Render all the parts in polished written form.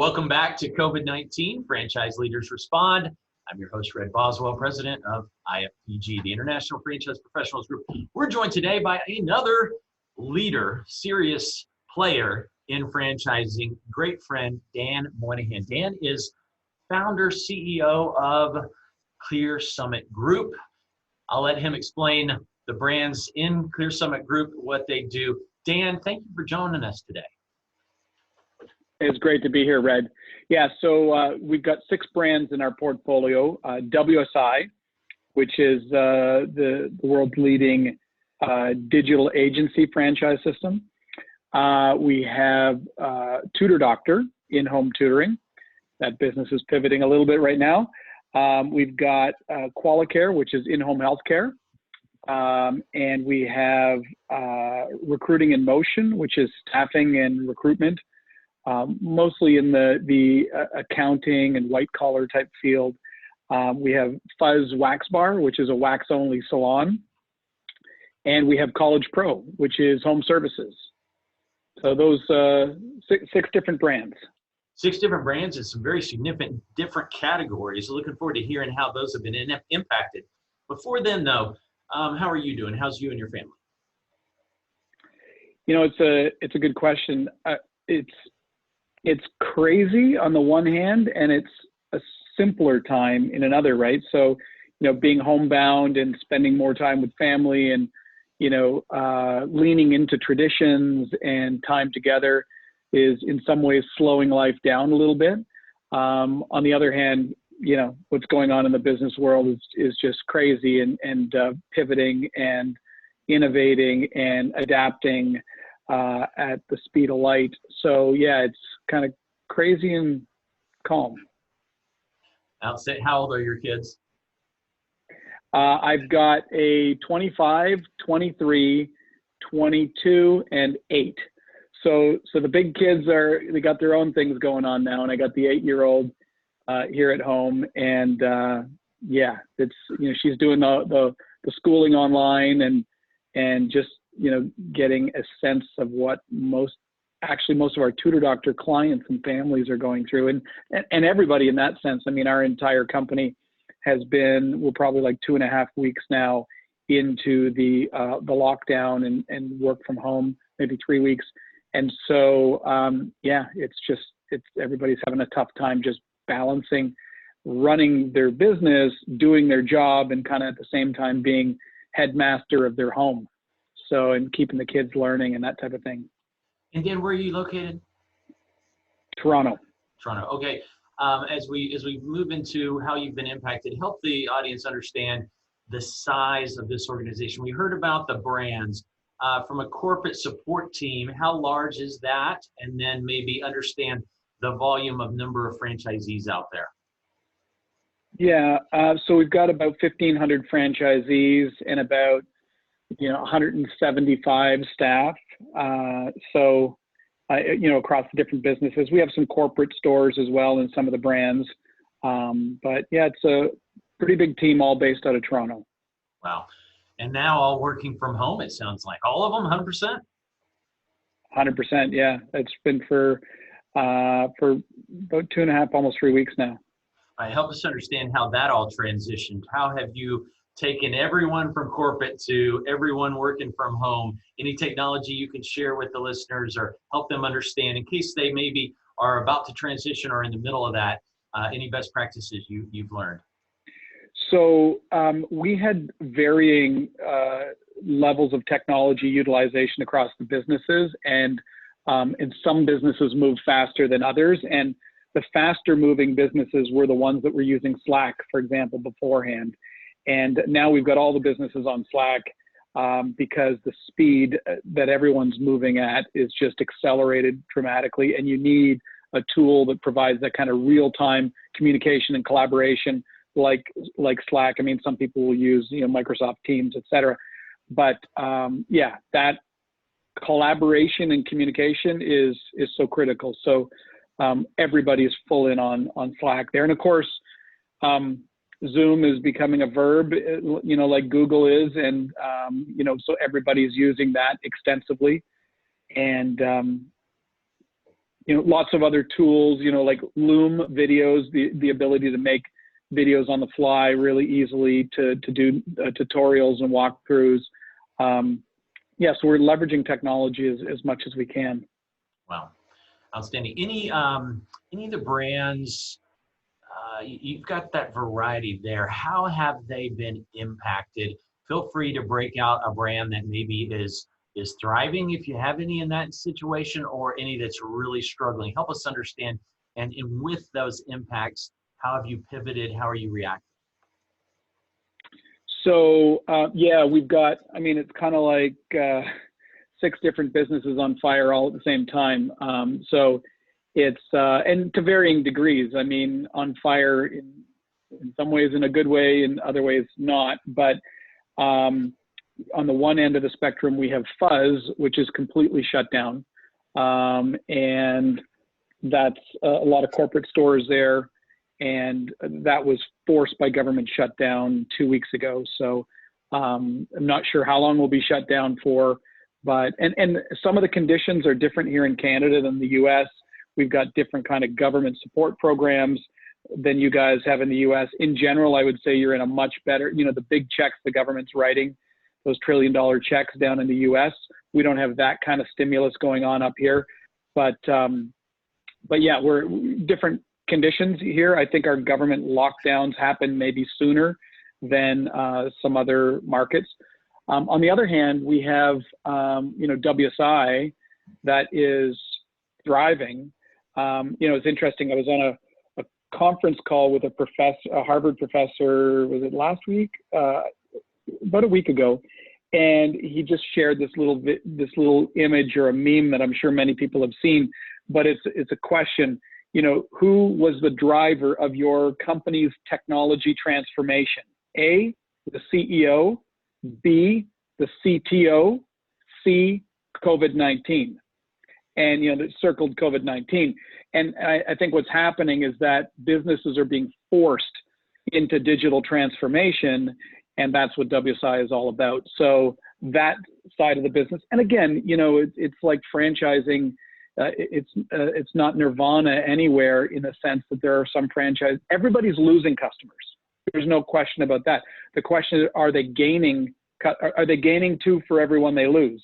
Welcome back to COVID-19, Franchise Leaders Respond. I'm your host, Red Boswell, president of IFPG, the International Franchise Professionals Group. We're joined today by another leader, serious player in franchising, great friend, Dan Monaghan. Dan is founder, CEO of Clear Summit Group. I'll let him explain the brands in Clear Summit Group, what they do. Dan, thank you for joining us today. It's great to be here, Red. Yeah, so we've got 6 brands in our portfolio. WSI, which is the world's leading digital agency franchise system. We have Tudor Doctor, in-home tutoring. That business is pivoting a little bit right now. We've got Qualicare, which is in-home healthcare. And we have Recruiting in Motion, which is staffing and recruitment. Mostly in the accounting and white collar type field. We have Fuzz Wax Bar, which is a wax only salon. And we have College Pro, which is home services. So those six different brands. 6 different brands and some very significant different categories. Looking forward to hearing how those have been impacted. Before then though, how are you doing? How's you and your family? You know, it's a good question. It's crazy on the one hand, and it's a simpler time in another, right? So, you know, being homebound and spending more time with family and, you know, leaning into traditions and time together is in some ways slowing life down a little bit. On the other hand, you know, what's going on in the business world is just crazy and pivoting and innovating and adapting at the speed of light. So yeah, it's kind of crazy and calm. I'll say, how old are your kids? I've got a 25, 23, 22, and 8. So the big kids they got their own things going on now, and I got the 8-year-old here at home, and yeah, it's, you know, she's doing the schooling online and just, you know, getting a sense of what most of our Tudor Doctor clients and families are going through, and everybody in that sense. I mean, our entire company we're probably like 2.5 weeks now into the lockdown and work from home, maybe 3 weeks. And so, yeah, it's everybody's having a tough time just balancing running their business, doing their job, and kind of at the same time being headmaster of their home. So, and keeping the kids learning and that type of thing. And Dan, where are you located? Toronto. Toronto. Okay. As we move into how you've been impacted, help the audience understand the size of this organization. We heard about the brands. From a corporate support team, how large is that? And then maybe understand the volume of number of franchisees out there. Yeah. So we've got about 1,500 franchisees and about 175 staff. So, across the different businesses, we have some corporate stores as well in some of the brands. But yeah, it's a pretty big team, all based out of Toronto. Wow. And now all working from home, it sounds like. All of them, 100%? 100%, yeah. It's been for about 2.5, almost 3 weeks now. All right, help us understand how that all transitioned. How have you taken everyone from corporate to everyone working from home? Any technology you can share with the listeners or help them understand in case they maybe are about to transition or in the middle of that, any best practices you've learned? So we had varying levels of technology utilization across the businesses, and some businesses moved faster than others. And the faster moving businesses were the ones that were using Slack, for example, beforehand. And now we've got all the businesses on Slack because the speed that everyone's moving at is just accelerated dramatically. And you need a tool that provides that kind of real-time communication and collaboration like Slack. I mean, some people will use, Microsoft Teams, et cetera. But yeah, that collaboration and communication is so critical. So everybody is full in on Slack there. And of course, Zoom is becoming a verb, like Google is. And, so everybody's using that extensively. And lots of other tools, like Loom videos, the ability to make videos on the fly really easily, to do tutorials and walkthroughs. Yeah, so we're leveraging technology as much as we can. Wow, outstanding. Any of the brands, you've got that variety there. How have they been impacted? Feel free to break out a brand that maybe is thriving, if you have any in that situation, or any that's really struggling. Help us understand. And with those impacts, how have you pivoted? How are you reacting? So yeah, we've got, it's kind of like 6 different businesses on fire all at the same time. So it's, and to varying degrees, on fire in some ways in a good way, in other ways not. But on the one end of the spectrum, we have Fuzz, which is completely shut down. And that's a lot of corporate stores there. And that was forced by government shutdown 2 weeks ago. So I'm not sure how long we'll be shut down for, but, and some of the conditions are different here in Canada than the US. We've got different kind of government support programs than you guys have in the US. In general, I would say you're in a much better, the big checks the government's writing, those $1 trillion checks down in the US. We don't have that kind of stimulus going on up here, but yeah, we're different conditions here. I think our government lockdowns happen maybe sooner than some other markets. On the other hand, we have, WSI that is thriving. It's interesting. I was on a conference call with a Harvard professor, was it last week? About a week ago. And he just shared this little image or a meme that I'm sure many people have seen, but it's a question, who was the driver of your company's technology transformation? A, the CEO, B, the CTO, C, COVID-19. And, it circled COVID-19. And I think what's happening is that businesses are being forced into digital transformation, and that's what WSI is all about. So that side of the business, and again, it's like franchising. It's not nirvana anywhere, in the sense that there are some everybody's losing customers. There's no question about that. The question is, are they gaining 2 for every 1 they lose?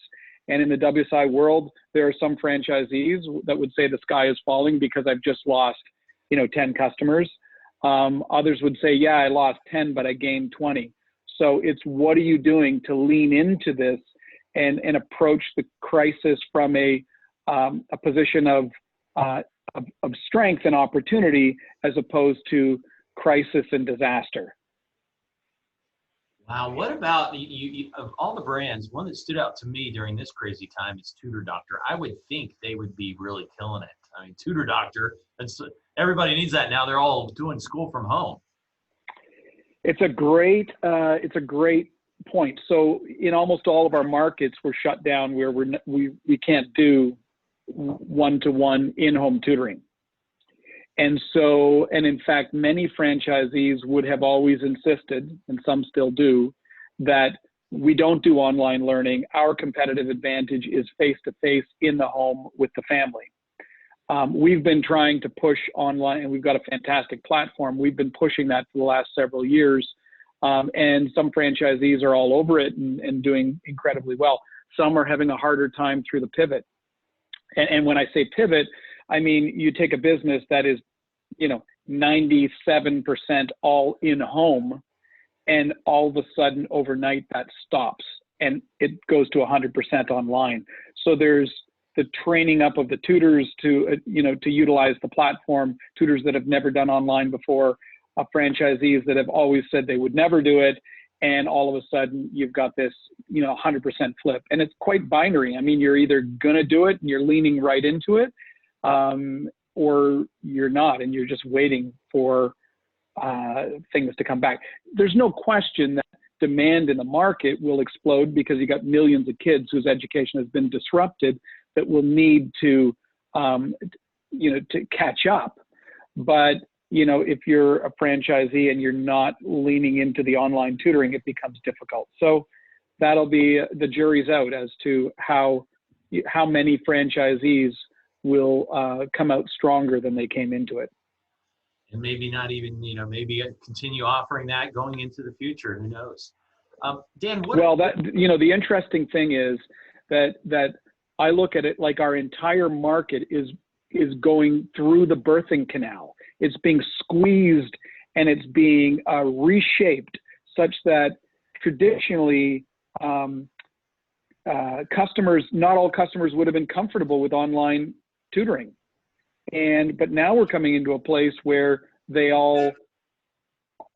And in the WSI world, there are some franchisees that would say the sky is falling because I've just lost, 10 customers. Others would say, yeah, I lost 10, but I gained 20. So it's, what are you doing to lean into this and approach the crisis from a position of strength and opportunity, as opposed to crisis and disaster? Wow, what about you, of all the brands, one that stood out to me during this crazy time is Tudor Doctor. I would think they would be really killing it. Tudor Doctor, everybody needs that now. They're all doing school from home. It's a great point. So in almost all of our markets, we're shut down where we can't do one-to-one in-home tutoring. And in fact, many franchisees would have always insisted, and some still do, that we don't do online learning. Our competitive advantage is face-to-face in the home with the family. We've been trying to push online, and we've got a fantastic platform. We've been pushing that for the last several years. And some franchisees are all over it and doing incredibly well. Some are having a harder time through the pivot. And when I say pivot, I mean, you take a business that is, 97% all in home, and all of a sudden overnight that stops and it goes to 100% online. So there's the training up of the tutors to utilize the platform, tutors that have never done online before, franchisees that have always said they would never do it. And all of a sudden you've got this, 100% flip, and it's quite binary. I mean, you're either going to do it and you're leaning right into it, or you're not, and you're just waiting for things to come back. There's no question that demand in the market will explode, because you got millions of kids whose education has been disrupted that will need to catch up. But if you're a franchisee and you're not leaning into the online tutoring, it becomes difficult. So that'll be, the jury's out as to how many franchisees will come out stronger than they came into it. And maybe not even, maybe continue offering that going into the future. Who knows? Dan, the interesting thing is that I look at it like our entire market is going through the birthing canal. It's being squeezed and it's being reshaped such that traditionally not all customers would have been comfortable with online tutoring. But now we're coming into a place where they all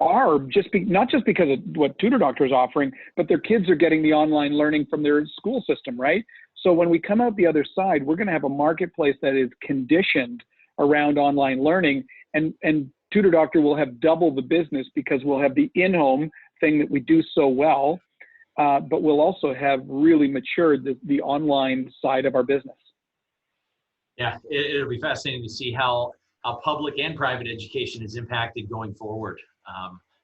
are, not just because of what Tudor Doctor is offering, but their kids are getting the online learning from their school system, right? So when we come out the other side, we're going to have a marketplace that is conditioned around online learning, and Tudor Doctor will have double the business because we'll have the in-home thing that we do so well, but we'll also have really matured the online side of our business. Yeah, it'll be fascinating to see how public and private education is impacted going forward.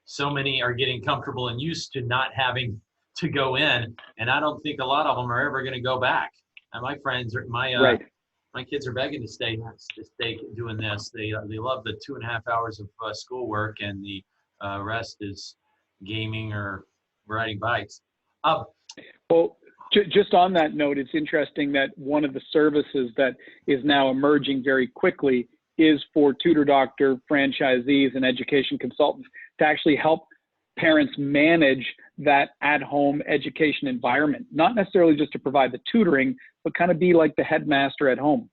So many are getting comfortable and used to not having to go in, and I don't think a lot of them are ever going to go back. And my friends, my kids are begging to stay doing this. They love the 2.5 hours of schoolwork, and the rest is gaming or riding bikes. Well, just on that note, it's interesting that one of the services that is now emerging very quickly is for Tudor Doctor franchisees and education consultants to actually help parents manage that at-home education environment, not necessarily just to provide the tutoring, but kind of be like the headmaster at home.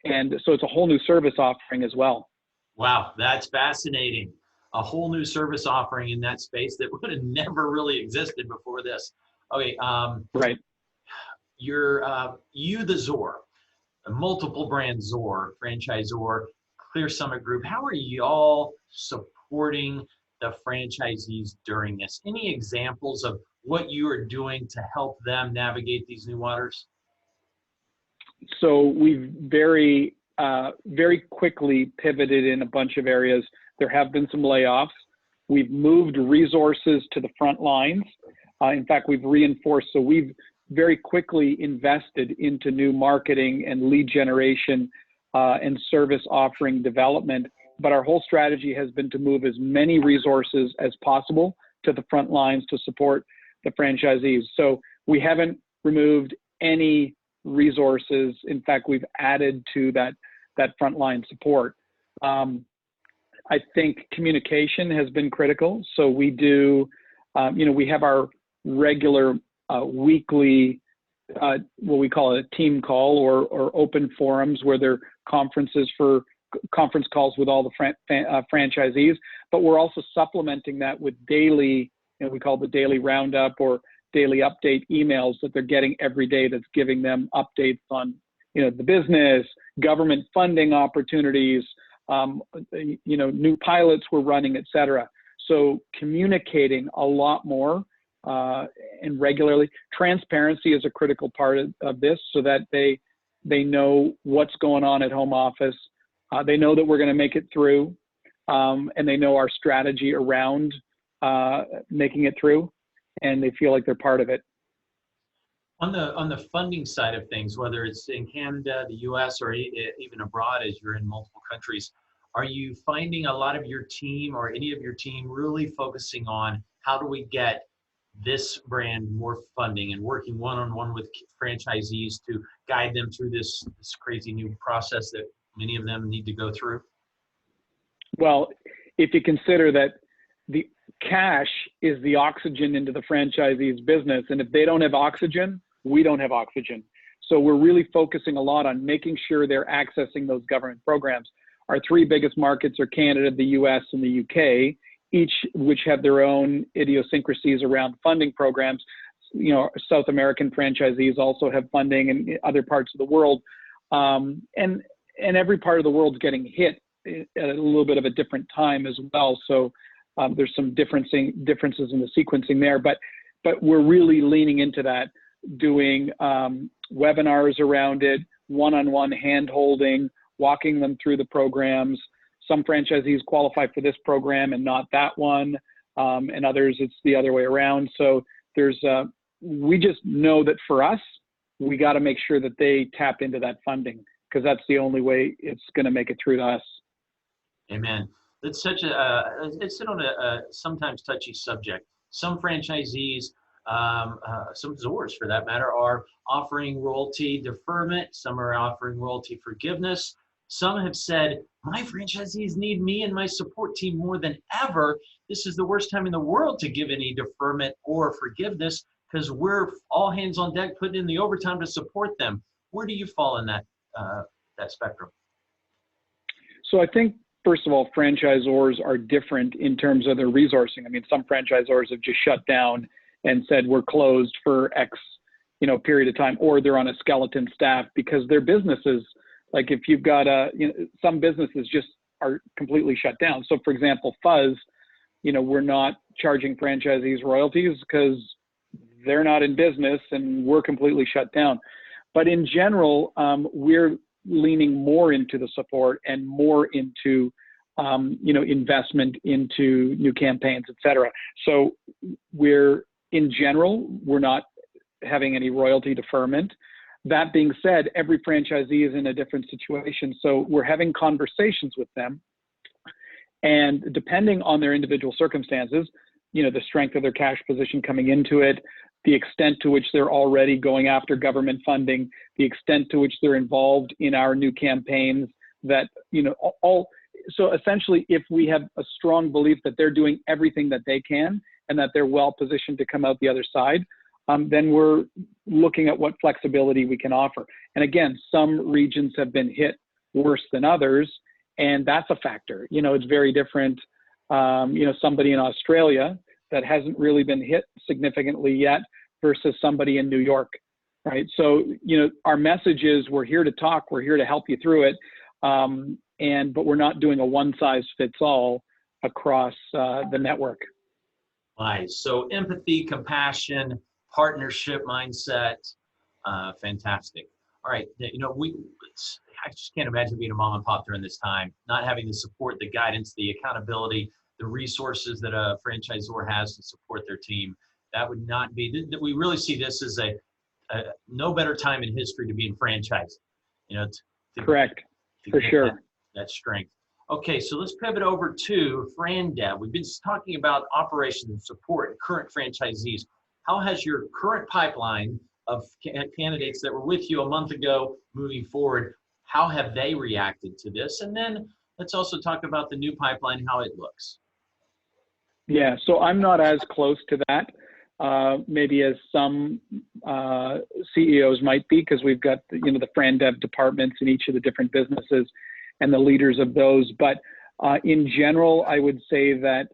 And so it's a whole new service offering as well. Wow, that's fascinating. A whole new service offering in that space that would have never really existed before this. Okay. Right. The Zor, a multiple brand Zor, franchisor, Clear Summit Group. How are you all supporting the franchisees during this? Any examples of what you are doing to help them navigate these new waters? So we've very quickly pivoted in a bunch of areas. There have been some layoffs. We've moved resources to the front lines. In fact, we've reinforced. So we've very quickly invested into new marketing and lead generation and service offering development. But our whole strategy has been to move as many resources as possible to the front lines to support the franchisees. So we haven't removed any resources. In fact, we've added to that frontline support. I think communication has been critical. So we do, we have our regular weekly, what we call a team call or open forums where there are conference calls with all the franchisees, but we're also supplementing that with daily, we call the daily roundup or daily update emails that they're getting every day that's giving them updates on, the business, government funding opportunities, new pilots we're running, et cetera. So communicating a lot more and regularly. Transparency is a critical part of this so that they know what's going on at home office. They know that we're going to make it through, and they know our strategy around making it through, and they feel like they're part of it. On the funding side of things, whether it's in Canada, the US, or even abroad as you're in multiple countries, are you finding a lot of your team or any of your team really focusing on how do we get this brand more funding and working one-on-one with franchisees to guide them through this crazy new process that many of them need to go through? Well, if you consider that the cash is the oxygen into the franchisee's business, and if they don't have oxygen, we don't have oxygen. So we're really focusing a lot on making sure they're accessing those government programs. Our three biggest markets are Canada, the US, and the UK, each which have their own idiosyncrasies around funding programs. South American franchisees also have funding in other parts of the world. And every part of the world's getting hit at a little bit of a different time as well. So there's some differences in the sequencing there, but we're really leaning into that, doing webinars around it, one-on-one hand-holding, walking them through the programs. Some franchisees qualify for this program and not that one, and others it's the other way around. So we just know that for us, we got to make sure that they tap into that funding because that's the only way it's going to make it through to us. Amen. It's such it's on a sometimes touchy subject. Some franchisees, some Zors for that matter, are offering royalty deferment. Some are offering royalty forgiveness. Some have said, my franchisees need me and my support team more than ever. This is the worst time in the world to give any deferment or forgiveness because we're all hands on deck putting in the overtime to support them. Where do you fall in that spectrum? So I think, first of all, franchisors are different in terms of their resourcing. I mean, some franchisors have just shut down and said we're closed for X, period of time, or they're on a skeleton staff because their businesses, like if you've got some businesses just are completely shut down. So for example, Fuzz, we're not charging franchisees royalties because they're not in business and we're completely shut down. But in general, we're leaning more into the support and more into investment into new campaigns, et cetera. So in general, we're not having any royalty deferment. That being said, every franchisee is in a different situation. So we're having conversations with them, and depending on their individual circumstances, the strength of their cash position coming into it, the extent to which they're already going after government funding, the extent to which they're involved in our new campaigns, that, so essentially, if we have a strong belief that they're doing everything that they can and that they're well positioned to come out the other side, then we're looking at what flexibility we can offer. And again, some regions have been hit worse than others, and that's a factor. It's very different. Somebody in Australia that hasn't really been hit significantly yet versus somebody in New York, right? So, our message is we're here to talk, we're here to help you through it, but we're not doing a one-size-fits-all across the network. Nice. So empathy, compassion, partnership mindset, fantastic. All right, I just can't imagine being a mom and pop during this time, not having the support, the guidance, the accountability, the resources that a franchisor has to support their team. That would not be, we really see this as a no better time in history to be in franchising. Correct, for sure. That strength. Okay, so let's pivot over to FranDev. We've been talking about operations and support and current franchisees. How has your current pipeline of candidates that were with you a month ago moving forward, how have they reacted to this? And then let's also talk about the new pipeline, how it looks. Yeah, so I'm not as close to that, maybe as some CEOs might be, because we've got the FranDev departments in each of the different businesses and the leaders of those. But in general, I would say that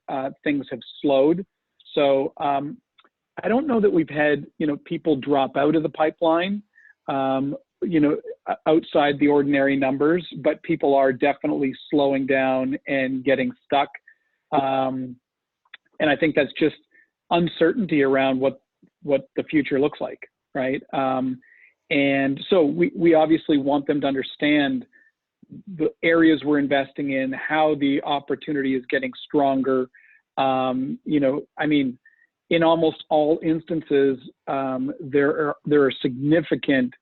things have slowed. So I don't know that we've had people drop out of the pipeline, outside the ordinary numbers, but people are definitely slowing down and getting stuck. And I think that's just uncertainty around what the future looks like, right? And so we obviously want them to understand the areas we're investing in, how the opportunity is getting stronger. In almost all instances, there are significant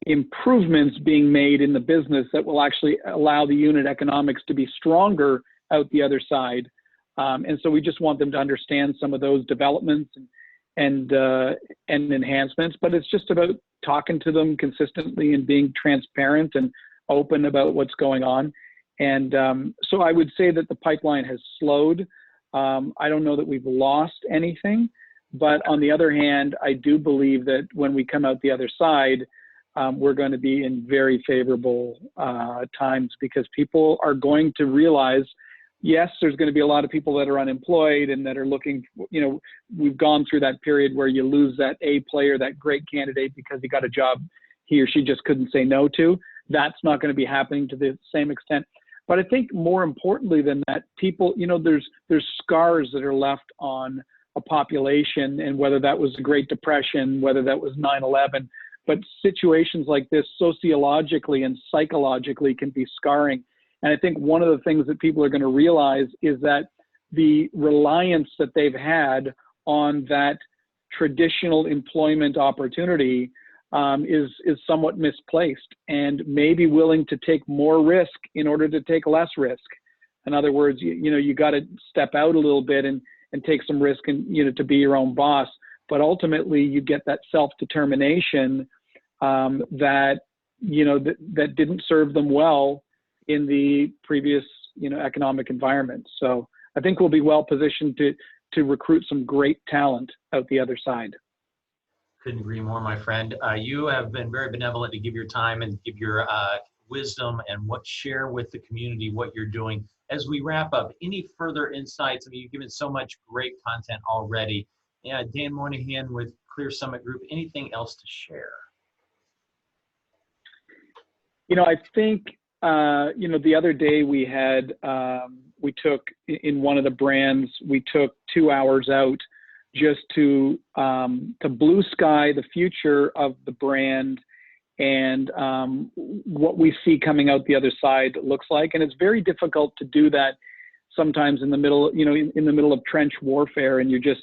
improvements being made in the business that will actually allow the unit economics to be stronger out the other side. And so we just want them to understand some of those developments and enhancements, but it's just about talking to them consistently and being transparent and open about what's going on. And so I would say that the pipeline has slowed. I don't know that we've lost anything, but on the other hand, I do believe that when we come out the other side, we're going to be in very favorable times, because people are going to realize, yes, there's going to be a lot of people that are unemployed and that are looking, we've gone through that period where you lose that A player, that great candidate, because he got a job he or she just couldn't say no to. That's not going to be happening to the same extent. But I think more importantly than that, people, there's scars that are left on a population, and whether that was the Great Depression, whether that was 9/11, but situations like this sociologically and psychologically can be scarring. And I think one of the things that people are going to realize is that the reliance that they've had on that traditional employment opportunity is somewhat misplaced, and maybe willing to take more risk in order to take less risk. In other words, you got to step out a little bit and take some risk and, to be your own boss. But ultimately you get that self-determination that didn't serve them well in the previous, economic environment. So I think we'll be well positioned to recruit some great talent out the other side. Couldn't agree more, my friend. You have been very benevolent to give your time and give your wisdom and share with the community what you're doing. As we wrap up, any further insights? I mean, you've given so much great content already. Yeah, Dan Monaghan with Clear Summit Group, anything else to share? I think, the other day we had, we took in one of the brands, we took 2 hours out just to blue sky the future of the brand and what we see coming out the other side looks like. And it's very difficult to do that sometimes in the middle, in the middle of trench warfare, and you're just,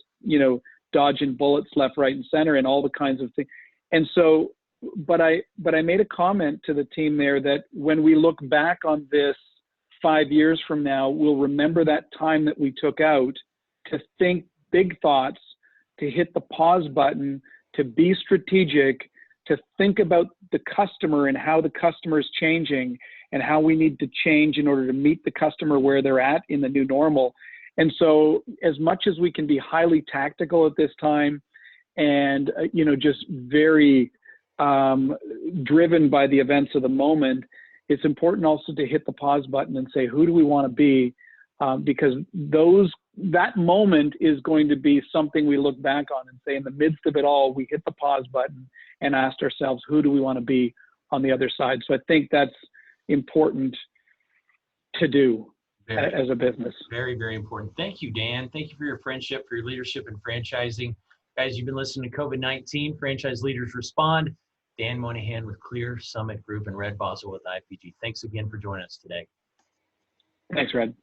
dodging bullets left, right, and center and all the kinds of things. And so, but I made a comment to the team there that when we look back on this 5 years from now, we'll remember that time that we took out to think big thoughts, to hit the pause button, to be strategic, to think about the customer and how the customer is changing and how we need to change in order to meet the customer where they're at in the new normal. And so as much as we can be highly tactical at this time and, just very driven by the events of the moment, it's important also to hit the pause button and say, who do we want to be? Because that moment is going to be something we look back on and say, in the midst of it all, we hit the pause button and asked ourselves, who do we want to be on the other side? So I think that's important to do as a business. Very, very important. Thank you, Dan. Thank you for your friendship, for your leadership in franchising. Guys, you've been listening to COVID-19, Franchise Leaders Respond. Dan Monaghan with Clear Summit Group and Red Boswell with IFPG. Thanks again for joining us today. Thanks, Red.